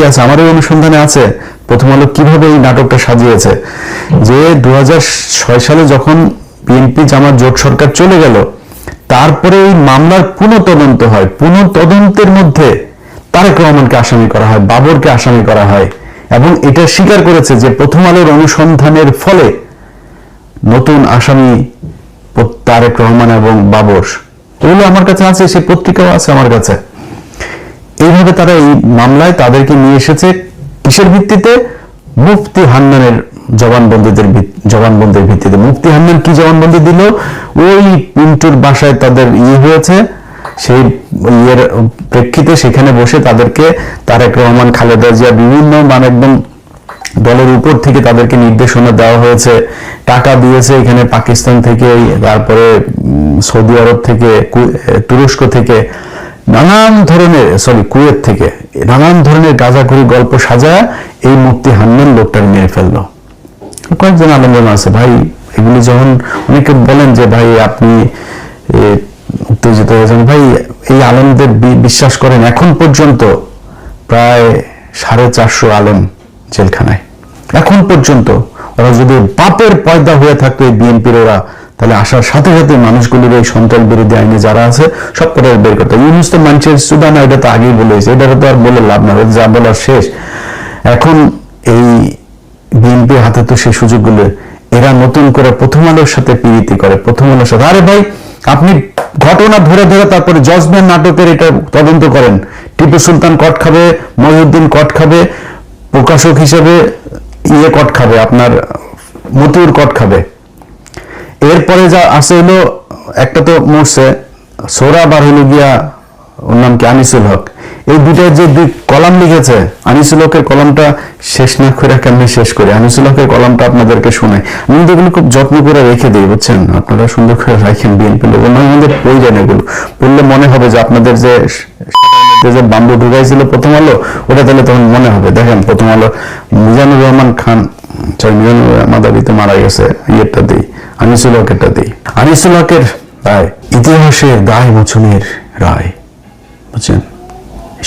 আছে, আমার এই অনুসন্ধানে আছে প্রথম আলো কিভাবে এই নাটকটা সাজিয়েছে। যে 2006 সালে যখন বিএনপি জামাত জোট সরকার চলে গেল, তারপরে এই মামলার পুনঃতদন্ত হয়। পুনঃতদন্তের মধ্যে তারেক রহমানকে আসামি করা হয়, বাবরকে আসামি করা হয়, এবং এটা স্বীকার করেছে যে প্রথম আলোর অনুসন্ধানের ফলে নতুন আসামি তারেক রহমান এবং বাবর। এগুলো আমার কাছে আছে, সেই পত্রিকাও আছে আমার কাছে। এইভাবে তারা এই মামলায় তাদেরকে নিয়ে এসেছে কিসের ভিত্তিতে? মুফতি হান্নানের জবানবন্দির ভিত্তিতে। মুফতি হান্নান কি জবানবন্দি দিল? ওই পিন্টুর বাসায় তাদের হয়েছে, সেই ইয়ের প্রেক্ষিতে সেখানে বসে তাদেরকে তারেক রহমান, খালেদা জিয়া বিভিন্ন একদম দলের উপর থেকে তাদেরকে নির্দেশনা দেওয়া হয়েছে, টাকা দিয়েছে এখানে পাকিস্তান থেকে, তারপরে সৌদি আরব থেকে, তুরস্ক থেকে, নানান ধরনের কুয়েত থেকে নানান ধরনের গাঁজাখুরি গল্প সাজায় এই মুফতি হান্নান লোকটা মেরে ফেললো। কয়েকজন আলেমগণ আছে ভাই, এগুলি যখন অনেকে বলেন যে ভাই আপনি উত্তেজিত হয়েছেন, ভাই এই আলেমদের বিশ্বাস করেন এখন পর্যন্ত প্রায় 450 আলেম জেলখানায় এখন পর্যন্ত। ওরা যদি পাপের পয়দা হয়ে থাকতো এই বিএনপির, ওরা তাহলে আসার সাথে সাথে মানুষগুলির এই সন্ত্রাস বিরোধী আইনে যারা আছে সব করে বের করতে। ইউনুস তো মানুষের সুদা না, এটা তো আগেই বলেছে, এটা তো আর বলে লাভ না, যা বলার শেষ। এখন এই বিএনপির হাতে তো সেই সুযোগগুলো, এরা নতুন করে প্রথম আলোর সাথে পীড়িতি করে, প্রথম আলোর সাথে। আরে ভাই আপনি ঘটনা ধরে ধরে তারপরে জজমেন্ট নাটকের এটা তদন্ত করেন, টিপু সুলতান কট খাবে, মহিউদ্দিন কট খাবে, প্রকাশক হিসেবে কট খাবে, আপনার মতিউর কট খাবে। এরপরে যা আছে হলো, একটা তো মরছে সোহরাব আর হলো গিয়া, ওর নাম কি, আনিসুল হক। এই দুটার যে দুই কলাম লিখেছে, আনিসুল হকের কলামটা শেষ না করে কেমনি শেষ করে, আনিসুল হকের কলামটা আপনাদেরকে শোনাই। আমি তো এগুলো খুব যত্ন করে রেখে দিই, বুঝছেন, আপনারা সুন্দর করে রাখেন। বিএনপি লোক আমাদের প্রয়োজন, এগুলো পড়লে মনে হবে যে আপনাদের যে বাম্বু ঢুকাইছিল প্রথম আলো, ওটা তাহলে তখন মনে হবে। দেখেন প্রথম আলো মিজানুর রহমান খান, মিজানুর মাদারিতে মারা গেছে, ইয়েরটা দিই, আনিসুল হকেরটা দিই। আনিসুল হকের রায়, ইতিহাসে দায় মোচনের রায়, বুঝছেন,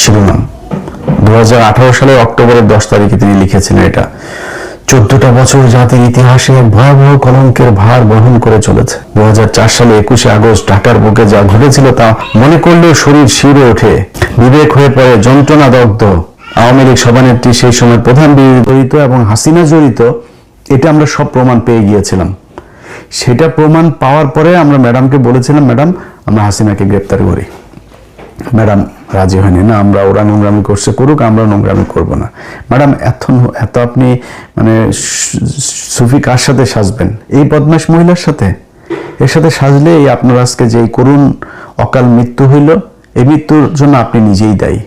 শিরোনাম 2018 সালের অক্টোবরের 10 তারিখে তিনি লিখেছিলেন এটা। 14টা বছর জাতির ইতিহাসে এক ভয়াবহ কলঙ্কের ভার বহন করে চলেছে। 2004 সালে 21শে আগস্ট ঢাকার বুকে যা ঘটেছিল তা মনে করলেও শরীর শিউরে ওঠে, বিবেক হয়ে পড়ে যন্ত্রণা দগ্ধ। আওয়ামী লীগ সভানেত্রী সেই সময় প্রধান জড়িত এবং হাসিনা জড়িত, এটা আমরা সব প্রমাণ পেয়ে গিয়েছিলাম। সেটা প্রমাণ পাওয়ার পরে আমরা ম্যাডামকে বলেছিলাম, ম্যাডাম আমরা হাসিনাকে গ্রেপ্তার করি। ম্যাডাম রাজি হয়নি, না আমরা, ওরা নোংরামি করছে করুক, আমরা নোংরামি করবো না। ম্যাডাম এত আপনি সুফি কার সাথে সাজবেন? এই বদমাশ মহিলার সাথে, এর সাথে সাজলে এই আপনার আজকে যে করুণ অকাল মৃত্যু হইল, এই মৃত্যুর জন্য আপনি নিজেই দায়ী।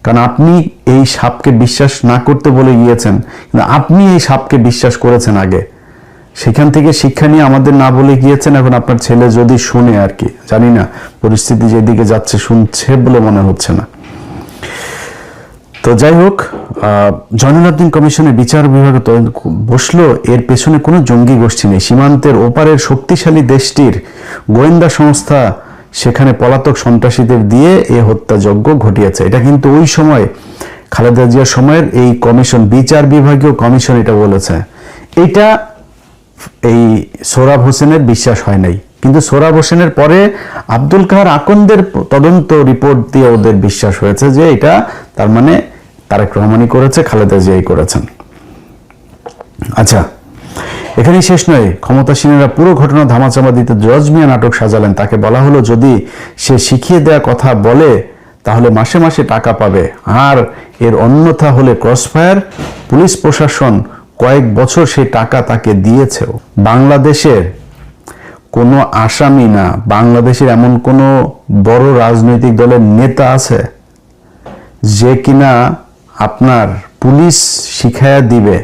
কারণ আপনি এই সাপকে বিশ্বাস না করতে বলে গিয়েছেন, কিন্তু আপনি এই সাপকে বিশ্বাস করেছেন আগে, সেখান থেকে শিক্ষা নিয়ে আমাদের না বলে গিয়েছেন। এখন আপনার ছেলে যদি শুনে, আর কি জানি না, পরিস্থিতি যেদিকে যাচ্ছে শুনছে বলে মনে হচ্ছে না। তো যাই হোক, জয়নুল আবদিন কমিশনের বিচার বিভাগে বসলো, এর পেছনে কোনো জঙ্গি গোষ্ঠী নেই। সীমান্তের ওপারের শক্তিশালী দেশটির গোয়েন্দা সংস্থা সেখানে পলাতক সন্ত্রাসীদের দিয়ে এ হত্যাযজ্ঞ ঘটিয়েছে। এটা কিন্তু ওই সময় খালেদা জিয়ার সময়ের এই কমিশন, বিচার বিভাগীয় কমিশন এটা বলেছে। এটা এই সোহরাব হোসেনের বিশ্বাস হয় নাই, কিন্তু সোহরাব হোসেনের পরে আব্দুল কাহার আকন্দের তদন্ত রিপোর্ট দিয়ে ওদের বিশ্বাস হয়েছে যে এটা তার মানে তারেক রহমানই করেছে, খালেদা জিয়াই করেছেন। আচ্ছা, এখানেই শেষ নয়। ক্ষমতাসীনেরা পুরো ঘটনা ধামাচাপা দিতে জজ মিয়া নাটক সাজালেন। তাকে বলা হলো যদি সে শিখিয়ে দেয়া কথা বলে তাহলে মাসে মাসে টাকা পাবে, আর এর অন্যথা হলে ক্রসফায়ার। পুলিশ প্রশাসন কয়েক বছর সেই টাকা তাকে দিয়েছেও। বাংলাদেশের কোনো আসামি না, বাংলাদেশের এমন কোনো বড় রাজনৈতিক দলের নেতা আছে যে কিনা আপনার পুলিশ শিখায়া দিবে,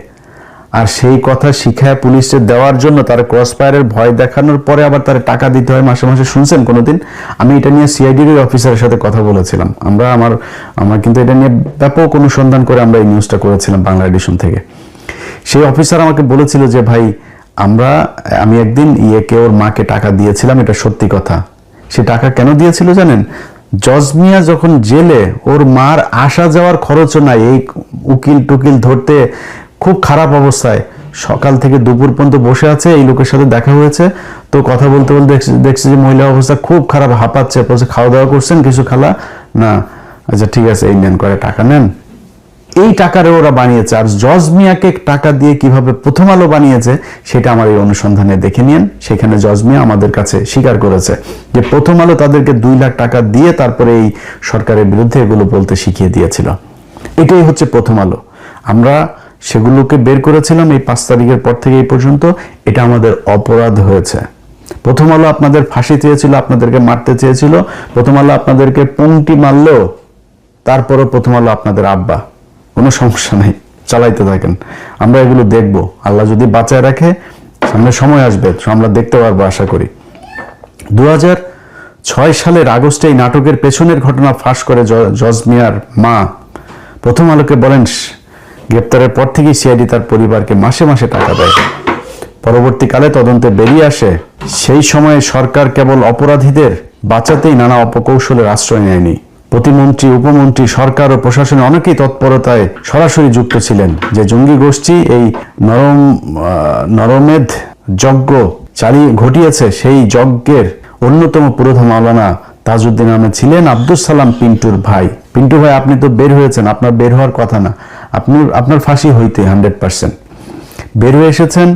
আর সেই কথা শিখায় পুলিশে দেওয়ার জন্য তার ক্রসফায়ারের ভয় দেখানোর পরে আবার তার টাকা দিতে হয় মাসে মাসে? শুনছেন কোনোদিন? আমি এটা নিয়ে সিআইডির অফিসারের সাথে কথা বলেছিলাম। আমার কিন্তু এটা নিয়ে ব্যাপক অনুসন্ধান করে আমরা এই নিউজটা করেছিলাম বাংলা এডিশন থেকে। সেই অফিসার আমাকে বলেছিল যে ভাই আমি একদিন ওর মাকে টাকা দিয়েছিলাম, এটা সত্যি কথা। সে টাকা কেন দিয়েছিল জানেন? জজ মিয়া যখন জেলে, ওর মার আসা যাওয়ার খরচও নাই, এই উকিল টুকিল ধরতে খুব খারাপ অবস্থায় সকাল থেকে দুপুর পর্যন্ত বসে আছে। এই লোকের সাথে দেখা হয়েছে, তো কথা বলতে বলতে দেখছে যে মহিলার অবস্থা খুব খারাপ, হাঁপাচ্ছে। বলছে খাওয়া দাওয়া করছেন কিছু খালা? না। আচ্ছা ঠিক আছে, এই নেন, করে টাকা নেন। এই টাকারে ওরা বানিয়েছে। আর জজ মিয়াকে টাকা দিয়ে কিভাবে প্রথম আলো বানিয়েছে সেটা আমার এই অনুসন্ধানে দেখে নিন। সেখানে জজ মিয়া আমাদের কাছে স্বীকার করেছে যে প্রথম আলো তাদেরকে 2 লাখ টাকা দিয়ে তারপরে এই সরকারের বিরুদ্ধে এগুলো বলতে শিখিয়ে দিয়েছিল। এটাই হচ্ছে প্রথম আলো। আমরা সেগুলোকে বের করেছিলাম এই 5 তারিখের পর থেকে এই পর্যন্ত। এটা আমাদের অপরাধ হয়েছে। প্রথম আলো আপনাদের ফাঁসি চেয়েছিল, আপনাদেরকে মারতে চেয়েছিল। প্রথম আলো আপনাদেরকে পংক্তি মারলেও তারপরও প্রথম আলো আপনাদের আব্বা। কোনো সমস্যা নেই, চালাইতে থাকেন। আমরা এগুলো দেখব, আল্লাহ যদি বাঁচায় রাখে, সামনে সময় আসবে, আমরা দেখতে পারবো আশা করি। 2006 সালের আগস্টে এই নাটকের পেছনের ঘটনা ফাঁস করে জজ মিয়ার মা প্রথম আলোকে বলেন গ্রেপ্তারের পর থেকেই সিআইডি তার পরিবারকে মাসে মাসে টাকা দেয়। পরবর্তীকালে তদন্তে বেরিয়ে আসে সেই সময়ে সরকার কেবল অপরাধীদের বাঁচাতেই নানা অপকৌশলের আশ্রয় নেয়নি। প্রতিমন্ত্রী, উপমন্ত্রী, সরকার ও প্রশাসনে অনেকেই তৎপরতায় সরাসরি যুক্ত ছিলেন। যে জঙ্গি গোষ্ঠী এই নরমেধ যজ্ঞ ঘটিয়েছে, সেই যজ্ঞের অন্যতম পুরোধা মাওলানা তাজউদ্দিন আহমেদ ছিলেন আব্দুল সালাম পিন্টুর ভাই। পিন্টু ভাই, আপনি তো বের হয়েছেন, আপনার বের হওয়ার কথা না, আপনার ফাঁসি হইতে 100%। বের হয়ে এসেছেন,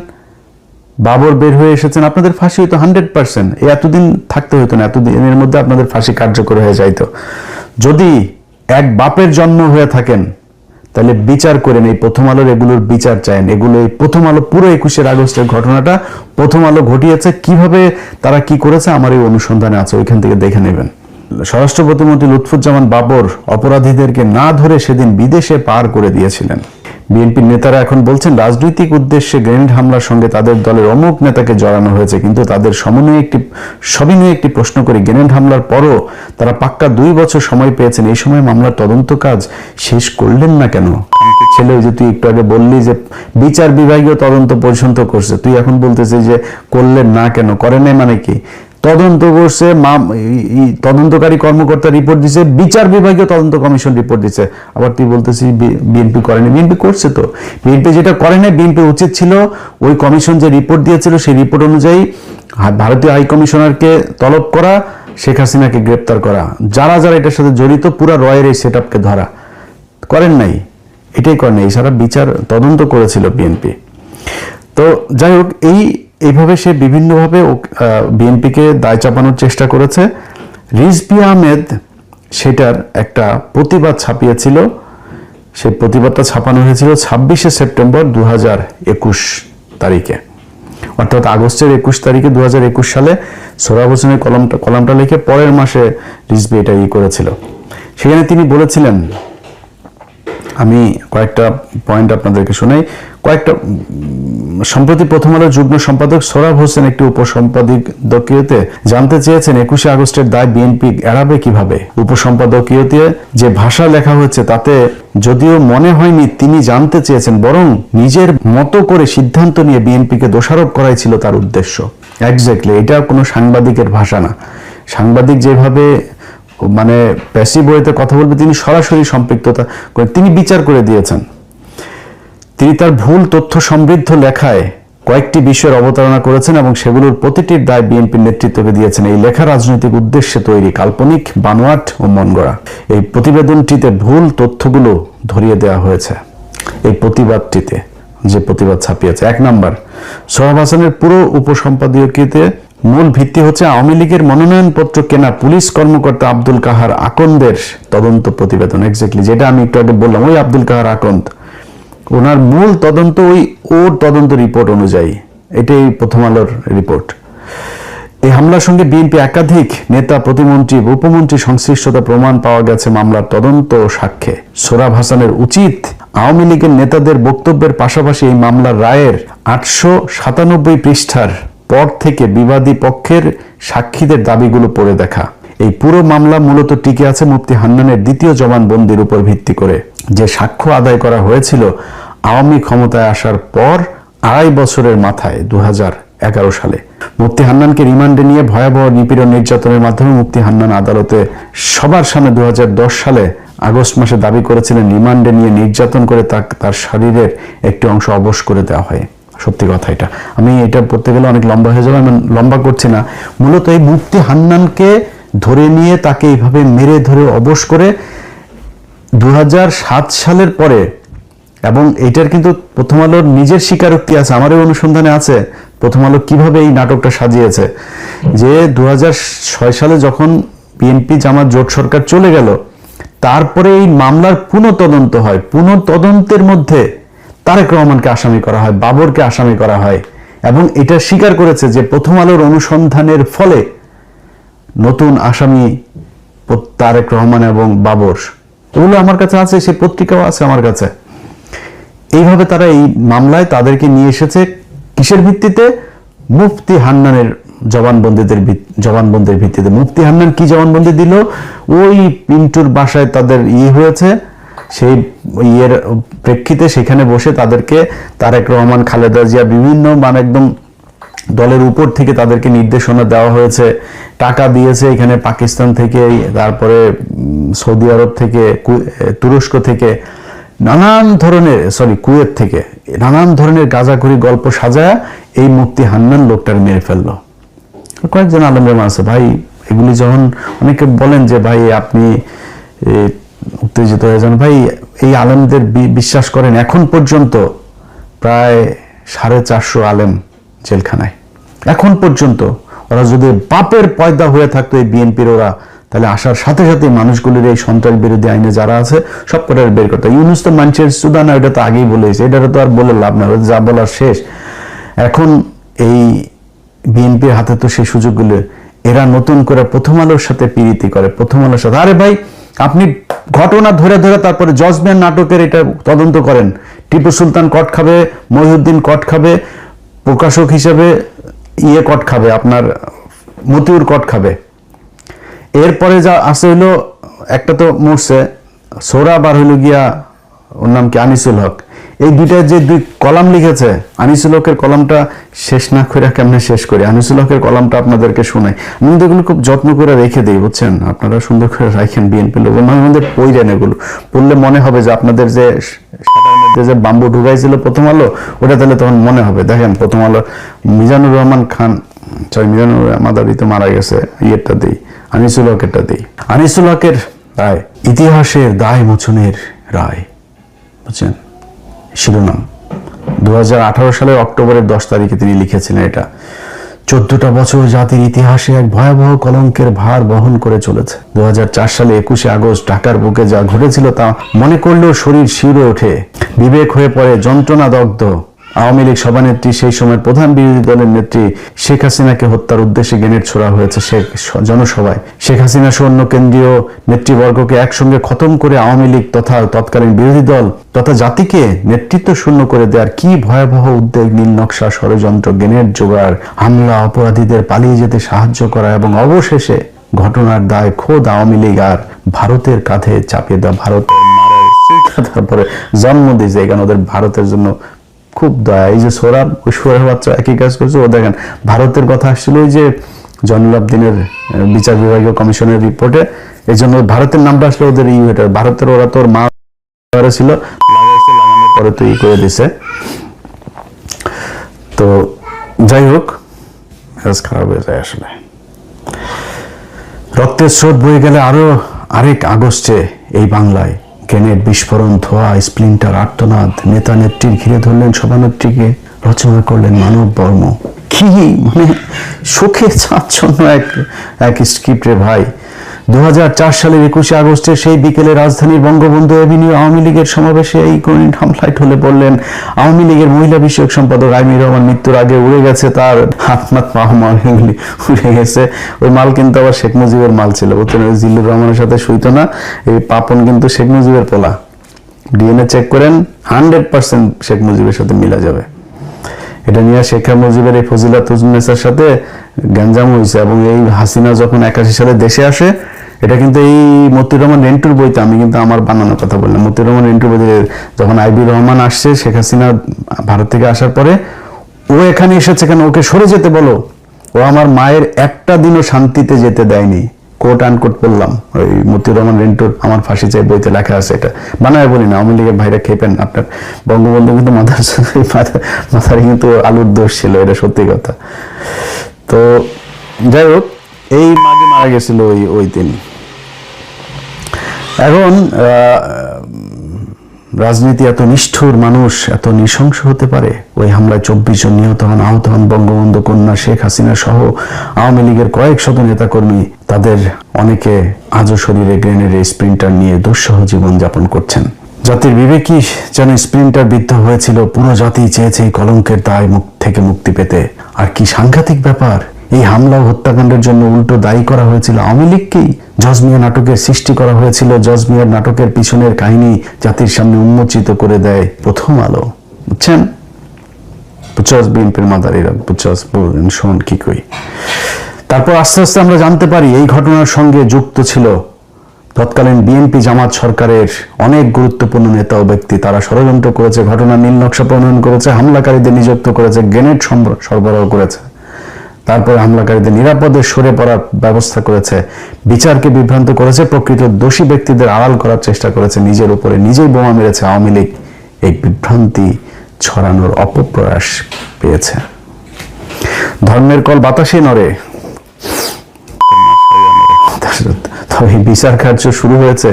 বাবর বের হয়ে এসেছেন, আপনাদের ফাঁসি হইতো 100%। এতদিন থাকতে হইতো না, এতদিনের মধ্যে আপনাদের ফাঁসি কার্যকর হয়ে যাইতো। যদি এক বাপের জন্ম হয়ে থাকেন তাহলে বিচার করেন, এই প্রথম আলোর এগুলোর বিচার চাইন। এগুলো এই প্রথম আলো পুরো 21 আগস্টের ঘটনাটা প্রথম আলো ঘটিয়েছে, কিভাবে তারা কি করেছে আমার এই অনুসন্ধানে আছে, ওইখান থেকে দেখে নেবেন। স্বরাষ্ট্র প্রতিমন্ত্রী লুৎফুজ্জামান বাবর অপরাধীদেরকে না ধরে সেদিন বিদেশে পার করে দিয়েছিলেন। বিএনপির নেতারা এখন বলছেন রাজনৈতিক উদ্দেশ্যে গ্রেনেড হামলার সঙ্গে তাদের দলের অমুক নেতাকে জড়ানো হয়েছে, কিন্তু তাদের সবিনয়ে একটি প্রশ্ন করি, গ্রেনেড হামলার পরও তারা পাক্কা 2 বছর সময় পেয়েছেন, এই সময় মামলার তদন্ত কাজ শেষ করলেন না কেন? ছেলে, যে তুই একটু আগে বললি যে বিচার বিভাগীয় তদন্ত পর্যন্ত করছে, তুই এখন বলতেছিস যে করলেন না কেন? করে নাই মানে কি? তদন্ত করছে, তদন্তকারী কর্মকর্তা রিপোর্ট দিছে, বিচার বিভাগীয় তদন্ত কমিশন রিপোর্ট দিছে, আবার তুই বলতেছিস বিএনপি করেনি। বিএনপি করছে তো। বিএনপি যেটা করে নাই, বিএনপি উচিত ছিল ওই কমিশন যে রিপোর্ট দিয়েছিল সেই রিপোর্ট অনুযায়ী ভারতীয় হাই কমিশনারকে তলব করা, শেখ হাসিনাকে গ্রেপ্তার করা, যারা যারা এটার সাথে জড়িত পুরা রয়ের এই সেটআপকে ধরা। করেন নাই, এটাই করেন নাই। সারা বিচার তদন্ত করেছিল বিএনপি। তো যাই হোক, এইভাবে সে বিভিন্নভাবে বিএনপিকে দায় চাপানোর চেষ্টা করেছে। রিজভী আহমেদ সেটার একটা প্রতিবাদ ছাপিয়েছিল। সেই প্রতিবাদটা ছাপানো হয়েছিল 26শে সেপ্টেম্বর 2021 তারিখে, অর্থাৎ আগস্টের 21 তারিখে 2021 সালে সোহরাব হোসেনের কলামটা লিখে পরের মাসে রিজভী এটা করেছিল। সেখানে তিনি বলেছিলেন, আমি কয়েকটা পয়েন্ট আপনাদেরকে শোনাই। সম্প্রতি প্রথম আলোর যুগ্ম সম্পাদক সোহরাব হোসেন একটি উপসম্পাদকীয়তে জানতে চেয়েছেন 21শে আগস্টের দায় বিএনপি এড়াবে কিভাবে। উপসম্পাদকীয়তে যে ভাষা লেখা হয়েছে তাতে যদিও মনে হয়নি তিনি জানতে চেয়েছেন, বরং নিজের মতো করে সিদ্ধান্ত নিয়ে বিএনপিকে দোষারোপ করাই ছিল তার উদ্দেশ্য। এক্স্যাক্টলি, এটা কোনো সাংবাদিকের ভাষা না। সাংবাদিক যেভাবে মানে প্যাসিভ ওয়েতে কথা বলবে, তিনি সরাসরি সম্পৃক্ততা করে তিনি বিচার করে দিয়েছেন। তিনি তার ভুল তথ্য সমৃদ্ধ লেখায় কয়েকটি বিষয়ের অবতারণা করেছেন এবং সেগুলোর প্রতিটির দায় বিএনপির নেতৃত্বকে দিয়েছেন। এই লেখা রাজনৈতিক উদ্দেশ্যে তৈরি, কাল্পনিক, বানোয়াট ও মনগড়া। এই প্রতিবেদনটিতে ভুল তথ্যগুলো ধরিয়ে দেওয়া হয়েছে। এই প্রতিবাদটিতে যে প্রতিবাদ ছাপিয়েছে, 1 নাম্বার, সোহরাব হোসেনের পুরো উপসম্পাদকীয়তে মূল ভিত্তি হচ্ছে আওয়ামী লীগের মনোনয়নপত্র কেনা পুলিশ কর্মকর্তা আব্দুল কাহার আকন্দের তদন্ত প্রতিবেদন। এক্স্যাক্টলি, যেটা আমি একটু আগে বললাম, ওই আব্দুল কাহার আকন্দ, ওনার মূল তদন্ত ওর তদন্ত রিপোর্ট অনুযায়ী। এটাই প্রথম আলোর রিপোর্ট। এই হামলার সঙ্গে বিএনপি একাধিক নেতা, প্রতিমন্ত্রী, উপমন্ত্রী সংশ্লিষ্টতা প্রমাণ পাওয়া গেছে মামলার তদন্ত সাক্ষ্যে। সোহরাব হোসেনের উচিত আওয়ামী লীগের নেতাদের বক্তব্যের পাশাপাশি এই মামলার রায়ের 897 পৃষ্ঠার পর থেকে বিবাদী পক্ষের সাক্ষীদের দাবিগুলো পড়ে দেখা। এই পুরো মামলা মূলত টিকে আছে মুফতি হান্নানের দ্বিতীয় জবানবন্দির উপর ভিত্তি করে, যে সাক্ষ্য আদায় করা হয়েছিল আওয়ামী ক্ষমতায় আসার পর 2.5 বছরের মাথায় 2011 সালে। মুফতি হান্নানকে রিমান্ডে নিয়ে ভয়াবহ নিপীড়ন নির্যাতনের মাধ্যমে মুফতি হান্নান আদালতে সবার সামনে 2010 সালে আগস্ট মাসে দাবি করেছিলেন রিমান্ডে নিয়ে নির্যাতন করে তার শরীরের একটি অংশ অবশ করে দেওয়া হয়। সত্যি কথা, এটা আমি এটা পড়তে গেলে অনেক লম্বা হয়ে যাবে, আমি লম্বা করছি না। মূলত এই মুফতি হান্নানকে ধরে নিয়ে তাকে এইভাবে মেরে ধরে অবশ করে 2007 সালের পরে, এবং এটার কিন্তু প্রথম আলোর নিজের স্বীকারোক্তি আছে, আমারও অনুসন্ধানে আছে প্রথম আলো কিভাবে এই নাটকটা সাজিয়েছে, যে 2006 সালে যখন বিএনপি জামাত জোট সরকার চলে গেল, তারপরে এই মামলার পুনঃতদন্ত হয়। পুনঃতদন্তের মধ্যে তারেক রহমানকে আসামি করা হয়, বাবরকে আসামি করা হয়, এবং এটা স্বীকার করেছে যে প্রথম আলোর অনুসন্ধানের ফলে নতুন আসামি তারেক রহমান এবং বাবর, এগুলো আমার কাছে আছে, সেই পত্রিকাও আছে আমার কাছে। এইভাবে তারা এই মামলায় তাদেরকে নিয়ে এসেছে কিসের ভিত্তিতে? মুফতি হান্নানের জবানবন্দির ভিত্তিতে। মুফতি হান্নান কি জবানবন্দি দিল? ওই পিন্টুর বাসায় তাদের হয়েছে, সেই ইয়ের প্রেক্ষিতে সেখানে বসে তাদেরকে তারেক রহমান, খালেদা জিয়া বিভিন্ন একদম দলের উপর থেকে তাদেরকে নির্দেশনা দেওয়া হয়েছে, টাকা দিয়েছে এখানে পাকিস্তান থেকে, তারপরে সৌদি আরব থেকে, তুরস্ক থেকে, নানান ধরনের কুয়েত থেকে নানান ধরনের গাঁজাখুরি গল্প সাজায় এই মুফতি হান্নান লোকটার মেরে ফেললো। কয়েকজন আলেমের আছে ভাই, এগুলি যখন অনেকে বলেন যে ভাই আপনি উত্তেজিত হয়ে যান, ভাই এই আলেমদের বিশ্বাস করেন, এখন পর্যন্ত প্রায় 450 আলেম জেলখানায় এখন পর্যন্ত। ওরা যদি বাপের পয়দা হয়ে থাকতো এই বিএনপির, ওরা তাহলে আসার সাথে সাথে মানুষগুলির এই সন্ত্রাস বিরোধী আইনে যারা আছে সব কটার বের করতে। ইউনুস তো মানুষের সুদা না, এটা তো আগেই বলেছে, এটা তো আর বলে লাভ না, যা বলার শেষ। এখন এই বিএনপির হাতে তো সেই সুযোগগুলো, এরা নতুন করে প্রথম আলোর সাথে প্রীতি করে, প্রথম আলোর সাথে। আরে ভাই আপনি ঘটনা ধরে ধরে তারপরে জজমেন্ট নাটকের এটা তদন্ত করেন, টিপু সুলতান কট খাবে, মহিউদ্দিন কট খাবে, প্রকাশক হিসেবে কট খাবে, আপনার মতিউর কট খাবে। এরপরে যা আছে হইলো, একটা তো মরছে সোহরাব, আর হইল গিয়া ওর নাম কি আনিসুল হক। এই দুইটা যে দুই কলাম লিখেছে, আনিসুল হকের কলামটা শেষ না করে কেমনে শেষ করি, আনিসুল হকের কলামটা আপনাদেরকে শোনাই। আমি এগুলো খুব যত্ন করে রেখে দিই, বুঝছেন, আপনারা সুন্দর করে রাখেন। বিএনপি লোক আমাদের পইরেন, এগুলো পড়লে মনে হবে যে আপনাদের যে সাটার মধ্যে যে বাম্বু ঢুকাইছিল প্রথম আলো, ওটা তাহলে তখন মনে হবে। দেখেন প্রথম আলো মিজানুর রহমান খান, মিজানুর মাদারি তো মারা গেছে, ইয়েরটা দিই, আনিসুল হকেরটা দিই। আনিসুল হকের রায়, ইতিহাসের দায় মোচনের রায়, বুঝছেন, শিরোনাম 2018 সালের অক্টোবরের 10 তারিখে তিনি লিখেছিলেন এটা। 14টা বছর জাতির ইতিহাসে এক ভয়াবহ কলঙ্কের ভার বহন করে চলেছে। 2004 সালে 21শে আগস্ট ঢাকার বুকে যা ঘটেছিল তা মনে করলেও শরীর শিউরে ওঠে, বিবেক হয়ে পড়ে যন্ত্রণাদগ্ধ। আওয়ামী লীগ সভানেত্রী, সেই সময়ের প্রধান বিরোধী দলের নেত্রী শেখ হাসিনাকে হত্যার উদ্দেশ্যে গ্রেনেড ছোড়া হয়েছে জনসভায়। শেখ হাসিনা সহ অন্য কেন্দ্রীয় নেতৃবর্গকে একসঙ্গে খতম করে আওয়ামী লীগ তথা তৎকালীন বিরোধী দল তথা জাতিকে নেতৃত্ব শূন্য করে দেওয়ার কি ভয়াবহ উদ্যোগ, নীল নকশা, ষড়যন্ত্র, গ্রেনেড জোগাড়, হামলা, অপরাধীদের পালিয়ে যেতে সাহায্য করা, এবং অবশেষে ঘটনার দায় খোদ আওয়ামী লীগ আর ভারতের কাঁধে চাপিয়ে দেওয়া। ভারতের তারপরে জন্ম দিয়েছে, এখানে ওদের ভারতের জন্য খুব দয়া। এই যে সোহরাব, ওই সোহরাব বাচ্চা একই কাজ করছে। ও দেখেন ভারতের কথা আসছিল ওই যে জয়নুল আবদিনের বিচার বিভাগীয় কমিশনের রিপোর্টে, এই জন্য ভারতের নামটা আসলে ওদের এটা ভারতের, ওরা তোর মা ছিল লাগানোর পরে তো করে দিছে। তো যাই হোক, খারাপ হয়ে যায় আসলে। রক্তের স্রোত বয়ে গেলে আরো আরেক আগস্টে এই বাংলায় গ্রেনেড বিস্ফোরণ, ধোয়া, স্প্লিন্টার, আর্তনাদ, নেতা নেত্রীর ঘিরে ধরলেন সভানেত্রীকে, রচনা করলেন মানব বর্ম। কি শোকে চাচ্ছন্ন এক স্ক্রিপ্ট রে ভাই। 2004 সালের 21শে আগস্টের সেই বিকেলে রাজধানীর বঙ্গবন্ধু এভিনিউ আওয়ামী লীগের সমাবেশে এই গ্রেনেড হামলায় ঢলে পড়লেন আওয়ামী লীগের মহিলা বিষয়ক সম্পাদক আইমি রহমান। মৃত্যুর আগে উড়ে গেছে তার হাতমাত মাহমাল, এগুলি উড়ে গেছে। ওই মাল কিন্তু আবার শেখ মুজিবের মাল ছিল, বুঝছেন, জিল্লুর রহমানের সাথে শুইতো না। এই পাপন কিন্তু শেখ মুজিবের পোলা, ডিএনএ চেক করেন 100% শেখ মুজিবের সাথে মিলা যাবে। এটা নিয়ে শেখ মুজিবের এই ফজিলাতুন্নেসার সাথে গ্যাঞ্জাম হয়েছে। এবং এই হাসিনা যখন 81 সালে দেশে আসে, এটা কিন্তু এই মতিউর রহমান রেন্টুর বইতে, আমি কিন্তু আমার বানানোর কথা বললাম, মতিউর রহমান রেন্টুর বইতে যখন আইবি রহমান আসছে, শেখ হাসিনা ভারত থেকে আসার পরে ও এখানে এসেছে কেন, ওকে সরে যেতে বলো, ও আমার মায়ের একটা দিনও শান্তিতে যেতে দেয়নি। কোট আনকোট পড়লাম, ওই মতিউর রহমান রিন্টুর আমার ফাঁসি চাই বইতে লেখা আছে। এটা বানায় বলি না, আওয়ামী লীগের ভাইরা খেপেন, আপনার বঙ্গবন্ধু কিন্তু মাথার কিন্তু আলুর দোষ ছিল, এটা সত্যি কথা। তো যাই হোক, এই মাগে মারা গেছিল ওই দিন। এখন রাজনীতি এত নিষ্ঠুর, মানুষ এত নৃশংস হতে পারে? ওই হামলায় 24 জন নিহত হন, আহত হন বঙ্গবন্ধু কন্যা শেখ হাসিনা সহ আওয়ামী লীগের কয়েক শত নেতাকর্মী। তাদের অনেকে আজও শরীরে গ্রেনেড স্প্রিন্টার নিয়ে দুঃসহ জীবন যাপন করছেন। জাতির বিবেকই যেন স্প্রিন্টার বিদ্ধ হয়েছিল। পুরো জাতি চেয়েছে এই কলঙ্কের দায় থেকে মুক্তি পেতে। আর কি সাংঘাতিক ব্যাপার, এই হামলা ও হত্যাকাণ্ডের জন্য উল্টো দায়ী করা হয়েছিল আওয়ামী লীগকেই। জজ মিয়া নাটকের সৃষ্টি করা হয়েছিল। জজ মিয়ার নাটকের পিছনের কাহিনী জাতির সামনে উন্মোচিত করে দেয় প্রথম আলো। বুঝছেন? বুঝছস বিএনপির মাদারিরা, বুঝছস, বলবেন শোন কি কই। তারপর আস্তে আস্তে আমরা জানতে পারি এই ঘটনার সঙ্গে যুক্ত ছিল তৎকালীন বিএনপি জামাত সরকারের অনেক গুরুত্বপূর্ণ নেতা ও ব্যক্তি। তারা ষড়যন্ত্র করেছে, ঘটনার নীল নকশা প্রণয়ন করেছে, হামলাকারীদের নিযুক্ত করেছে, গ্রেনেড সরবরাহ করেছে, তারপরে হামলাকারীদের নিরাপদে সরে পড়ার ব্যবস্থা করেছে, বিচারকে বিভ্রান্ত করেছে, প্রকৃত দোষী ব্যক্তিদের আড়াল করার চেষ্টা করেছে, নিজের উপরে নিজেই বোমা মেরেছে। আওয়ামী লীগ এই বিভ্রান্তি ছড়ানোর অপপ্রয়াস পেয়েছে। ধর্মের কল বাতাসে নড়ে, তবে বিচার কার্য শুরু হয়েছে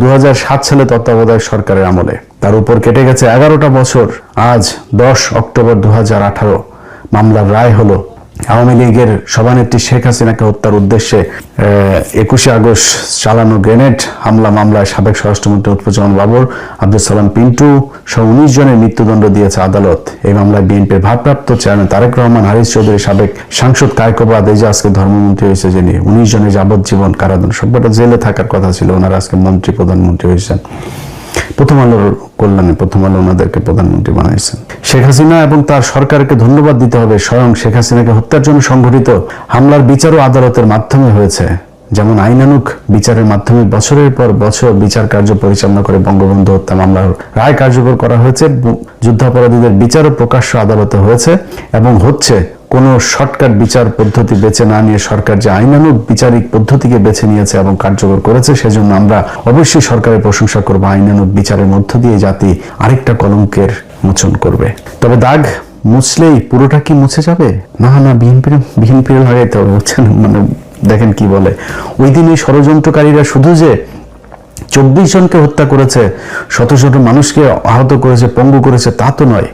2007 সালে তত্ত্বাবধায়ক সরকারের আমলে। তার উপর কেটে গেছে 11টা বছর। আজ 10 অক্টোবর 2018 মামলার রায় হলো। আওয়ামী লীগের সভানেত্রী শেখ হাসিনাকে হত্যার উদ্দেশ্যে 21 আগস্ট চালানো গ্রেনেড হামলা মামলায় সাবেক স্বরাষ্ট্রমন্ত্রী লুৎফুজ্জামান বাবর, আব্দুল সালাম পিন্টু সহ 19 জনের মৃত্যুদণ্ড দিয়েছে আদালত। এই মামলায় বিএনপির ভারপ্রাপ্ত চেয়ারম্যান তারেক রহমান, হারিস চৌধুরী, সাবেক সাংসদ কায়কোবাদ, এই যে আজকে ধর্মমন্ত্রী হয়েছে যিনি, 19 জনের যাবজ্জীবন কারাদণ্ড। সবকটা জেলে থাকার কথা ছিল, ওনারা আজকে মন্ত্রী প্রধানমন্ত্রী হয়েছেন। প্রথম আলোর কল্যাণে প্রথম আলো ওনাদেরকে প্রধানমন্ত্রী বানাইছেন। শেখ হাসিনা এবং তার সরকারকে ধন্যবাদ দিতে হবে। স্বয়ং শেখ হাসিনাকে হত্যার জন্য সংঘটিত হামলার বিচারও আদালতের মাধ্যমে হয়েছে। যেমন আইনানুগ বিচারের মাধ্যমে বছরের পর বছর বিচার কার্য পরিচালনা করে বঙ্গবন্ধু হত্যা মামলার রায় কার্যকর করা হয়েছে। যুদ্ধাপরাধীদের বিচারও প্রকাশ্য আদালতে হয়েছে এবং হচ্ছে। কোনো শর্টকাট বিচার পদ্ধতি বেছে না নিয়ে সরকার যে আইনানুগ বিচারিক পদ্ধতিকে বেছে নিয়েছে এবং কার্যকর করেছে, সেজন্য আমরা অবশ্যই সরকারের প্রশংসা করব। আইনানুগ বিচারের মধ্য দিয়ে জাতি আরেকটা কলঙ্কের মোচন করবে। তবে দাগ মুছলেই পুরোটা কি মুছে যাবে? না, বিএনপির লাগাইতে হবে, বুঝছেন? মানে দেখেন কি বলে, ওই দিন এই ষড়যন্ত্রকারীরা শুধু যে 24 জনকে হত্যা করেছে, শত শত মানুষকে আহত করেছে, পঙ্গু করেছে, তা তো নয়।